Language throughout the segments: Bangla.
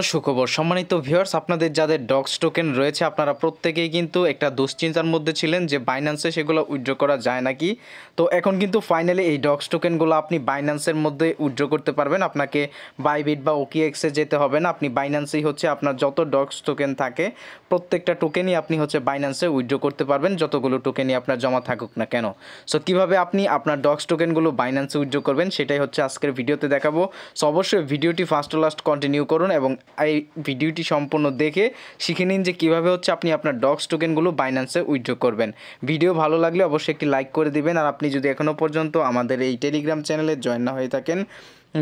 সুখবর সম্মানিত ভিউয়ার্স, আপনাদের যাদের ডক্স টোকেন রয়েছে আপনারা প্রত্যেকেই কিন্তু একটা দুশ্চিন্তার মধ্যে ছিলেন যে বাইন্যান্সে সেগুলো উইথড্র করা যায় নাকি। তো এখন কিন্তু ফাইনালি এই ডক্স টোকেনগুলো আপনি বাইন্যান্সের মধ্যে উইথড্র করতে পারবেন। আপনাকে বাইবিট বা ওকিএক্সে যেতে হবে না, আপনি বাইন্যান্সেই হচ্ছে আপনার যত ডক্স টোকেন থাকে প্রত্যেকটা টোকেনই আপনি হচ্ছে বাইন্যান্সে উইথড্র করতে পারবেন, যতগুলো টোকেনই আপনার জমা থাকুক না কেন। সো কীভাবে আপনি আপনার ডক্স টোকেনগুলো বাইন্যান্সে উইথড্র করবেন সেটাই হচ্ছে আজকের ভিডিওতে দেখাবো। সো অবশ্যই ভিডিওটি ফার্স্ট টু লাস্ট কন্টিনিউ করুন এবং এই ভিডিওটি সম্পূর্ণ দেখে শিখে নিন যে কীভাবে হচ্ছে আপনি আপনার ডক্স টোকেনগুলো বাইন্যান্সে উইথড্র করবেন। ভিডিও ভালো লাগলে অবশ্যই একটি লাইক করে দিবেন। আর আপনি যদি এখনও পর্যন্ত আমাদের এই টেলিগ্রাম চ্যানেলে জয়েন না হয়ে থাকেন,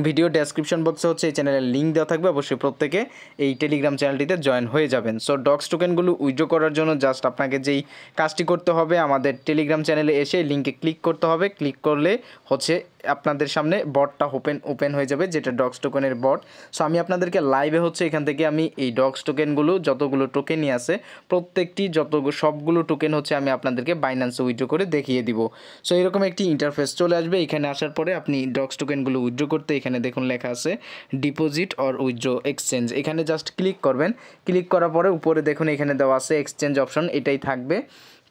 ভিডিও ডেসক্রিপশন বক্সে হচ্ছে এই চ্যানেলের লিঙ্ক দেওয়া থাকবে, অবশ্যই প্রত্যেকে এই টেলিগ্রাম চ্যানেলটিতে জয়েন হয়ে যাবেন। সো ডক্স টোকেনগুলো উইথড্র করার জন্য জাস্ট আপনাকে যেই কাজটি করতে হবে, আমাদের টেলিগ্রাম চ্যানেলে এসে লিঙ্কে ক্লিক করতে হবে। ক্লিক করলে হচ্ছে আপনাদের সামনে বটটা ওপেন হয়ে যাবে, যেটা ডক্স টোকেনের বট। সো আমি আপনাদেরকে লাইভে হচ্ছে এখান থেকে আমি এই ডক্স টোকেনগুলো যতগুলো টোকেনই আছে প্রত্যেকটি সবগুলো টোকেন হচ্ছে আমি আপনাদেরকে বাইন্যান্সে উইথড্র করে দেখিয়ে দিব। সো এরকম একটি ইন্টারফেস চলে আসবে। এখানে আসার পরে আপনি ডক্স টোকেনগুলো উইথড্র করতে এখানে দেখুন লেখা আছে ডিপোজিট অর উইথড্র এক্সচেঞ্জ, এখানে জাস্ট ক্লিক করবেন। ক্লিক করার পরে উপরে দেখুন এখানে দেওয়া আছে এক্সচেঞ্জ অপশন, এটাই থাকবে।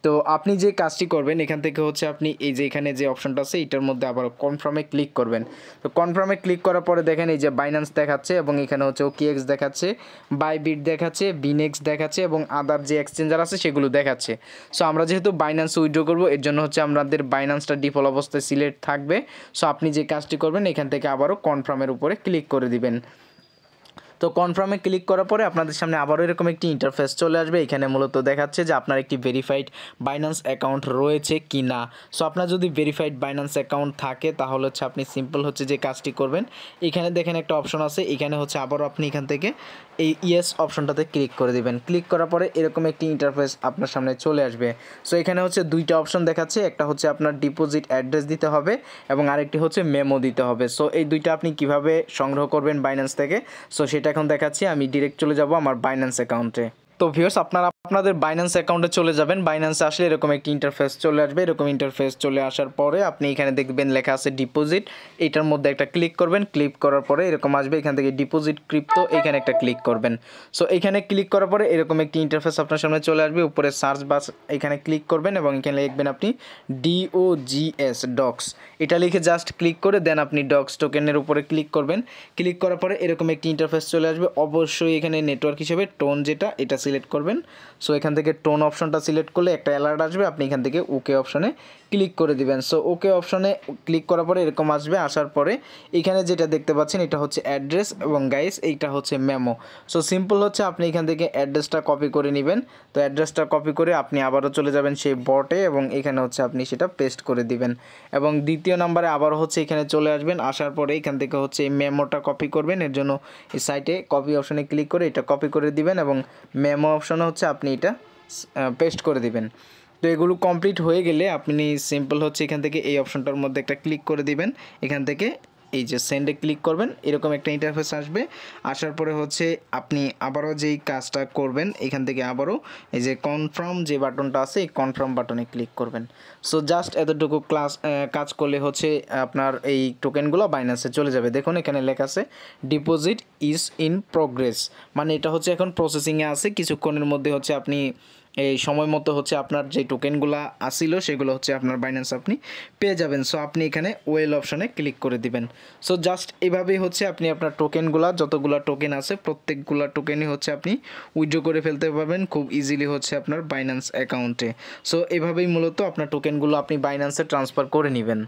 তো আপনি যে কাজটি করবেন এখান থেকে হচ্ছে আপনি এই যে এখানে যে অপশনটা আছে এটার মধ্যে আবার কনফার্মে ক্লিক করবেন। তো কনফার্মে ক্লিক করার পরে দেখেন এই যে বাইন্যান্স দেখাচ্ছে এবং এখানে হচ্ছে ওকিএক্স দেখাচ্ছে, বাইবিট দেখাচ্ছে, বিনেক্স দেখাচ্ছে এবং আদার যে এক্সচেঞ্জার আছে সেগুলো দেখাচ্ছে। সো আমরা যেহেতু বাইন্যান্স উইথড্র করবো এর জন্য হচ্ছে আমাদের বাইন্যান্সটা ডিফল্ট অবস্থায় সিলেক্ট থাকবে। সো আপনি যে কাজটি করবেন এখান থেকে আবারও কনফার্মের উপরে ক্লিক করে দিবেন। তো কনফার্মে ক্লিক করার পরে আপনাদের সামনে আবারও এরকম একটি ইন্টারফেস চলে আসবে। এখানে মূলত দেখাচ্ছে যে আপনার একটি ভেরিফাইড বাইন্যান্স অ্যাকাউন্ট রয়েছে কি না। সো আপনার যদি ভেরিফাইড বাইন্যান্স অ্যাকাউন্ট থাকে তাহলে হচ্ছে আপনি সিম্পল হচ্ছে যে কাজটি করবেন, এখানে দেখেন একটা অপশন আছে, এখানে হচ্ছে আবারও আপনি এখান থেকে এই ইয়েস অপশনটাতে ক্লিক করে দিবেন। ক্লিক করার পরে এরকম একটি ইন্টারফেস আপনার সামনে চলে আসবে। সো এখানে হচ্ছে দুইটা অপশন দেখাচ্ছে, একটা হচ্ছে আপনার ডিপোজিট অ্যাড্রেস দিতে হবে এবং আরেকটি হচ্ছে মেমো দিতে হবে। সো এই দুইটা আপনি কিভাবে সংগ্রহ করবেন বাইন্যান্স থেকে, সো সেটা এখন দেখাচ্ছি। আমি ডিরেক্ট চলে যাব আমার বাইন্যান্স অ্যাকাউন্টে। তো ভিউয়ার্স আপনারা আপনাদের বাইন্যান্স অ্যাকাউন্টে চলে যাবেন। বাইন্যান্সে আসলে এরকম একটি ইন্টারফেস চলে আসবে। এরকম ইন্টারফেস চলে আসার পরে আপনি এখানে দেখবেন লেখা আছে ডিপোজিট, এইটার মধ্যে একটা ক্লিক করবেন। ক্লিক করার পরে এরকম আসবে, এখান থেকে ডিপোজিট ক্রিপ্টো এখানে একটা ক্লিক করবেন। সো এখানে ক্লিক করার পরে এরকম একটি ইন্টারফেস আপনার সামনে চলে আসবে। উপরে সার্চ বাস এখানে ক্লিক করবেন এবং এখানে লিখবেন আপনি DOGS ডক্স, এটা লিখে জাস্ট ক্লিক করে দেন আপনি ডক্স টোকেনের উপরে ক্লিক করবেন। ক্লিক করার পরে এরকম একটি ইন্টারফেস চলে আসবে। অবশ্যই এখানে নেটওয়ার্ক হিসেবে টোন এটা সিলেক্ট করবেন। সো এখান থেকে টোন অপশনটা সিলেক্ট করলে একটা অ্যালার্ট আসবে, আপনি এখান থেকে ওকে অপশনে ক্লিক করে দিবেন। সো ওকে অপশনে ক্লিক করার পরে এরকম আসবে। আসার পরে এখানে যেটা দেখতে পাচ্ছেন এটা হচ্ছে অ্যাড্রেস এবং গাইস এইটা হচ্ছে মেমো। সো সিম্পল হচ্ছে আপনি এখান থেকে অ্যাড্রেসটা কপি করে নেবেন। তো অ্যাড্রেসটা কপি করে আপনি আবারও চলে যাবেন সেই বটে এবং এখানে হচ্ছে আপনি সেটা পেস্ট করে দিবেন এবং দ্বিতীয় নাম্বারে আবার হচ্ছে এখানে চলে আসবেন। আসার পরে এখান থেকে হচ্ছে এই মেমোটা কপি করবেন। এর জন্য এই সাইটে কপি অপশনে ক্লিক করে এটা কপি করে দিবেন এবং মেমো অপশনে হচ্ছে আপনি এটা পেস্ট করে দিবেন। তো এগুলো কমপ্লিট হয়ে গেলে আপনি সিম্পল হচ্ছে এখান থেকে এই অপশনটার মধ্যে একটা ক্লিক করে দিবেন। এখান থেকে এই যে সেন্ডে ক্লিক করবেন, এরকম একটা ইন্টারফেস আসবে। আসার পরে হচ্ছে আপনি আবারও যেই কাজটা করবেন এখান থেকে আবারও এই যে কনফার্ম যে বাটনটা আছে এই কনফার্ম বাটনে ক্লিক করবেন। সো জাস্ট এতটুকু কাজ করলে হচ্ছে আপনার এই টোকেনগুলো বাইন্যান্সে চলে যাবে। দেখুন এখানে লেখা আছে ডিপোজিট ইজ ইন প্রোগ্রেস, মানে এটা হচ্ছে এখন প্রসেসিংয়ে আছে, কিছুক্ষণের মধ্যে হচ্ছে আপনি এই সময় মতো হচ্ছে আপনার যে টোকেনগুলো আসিল সেগুলো হচ্ছে আপনার বাইন্যান্স আপনি পেয়ে যাবেন। সো আপনি এখানে ওয়েল অপশনে ক্লিক করে দিবেন। সো জাস্ট এভাবেই হচ্ছে আপনি আপনার টোকেনগুলো যতগুলো টোকেন আছে প্রত্যেকগুলো টোকেনই হচ্ছে আপনি উইথড্র করে ফেলতে পারবেন খুব ইজিলি হচ্ছে আপনার বাইন্যান্স অ্যাকাউন্টে। সো এভাবেই মূলত আপনার টোকেনগুলো আপনি বাইন্যান্সে ট্রান্সফার করে নেবেন।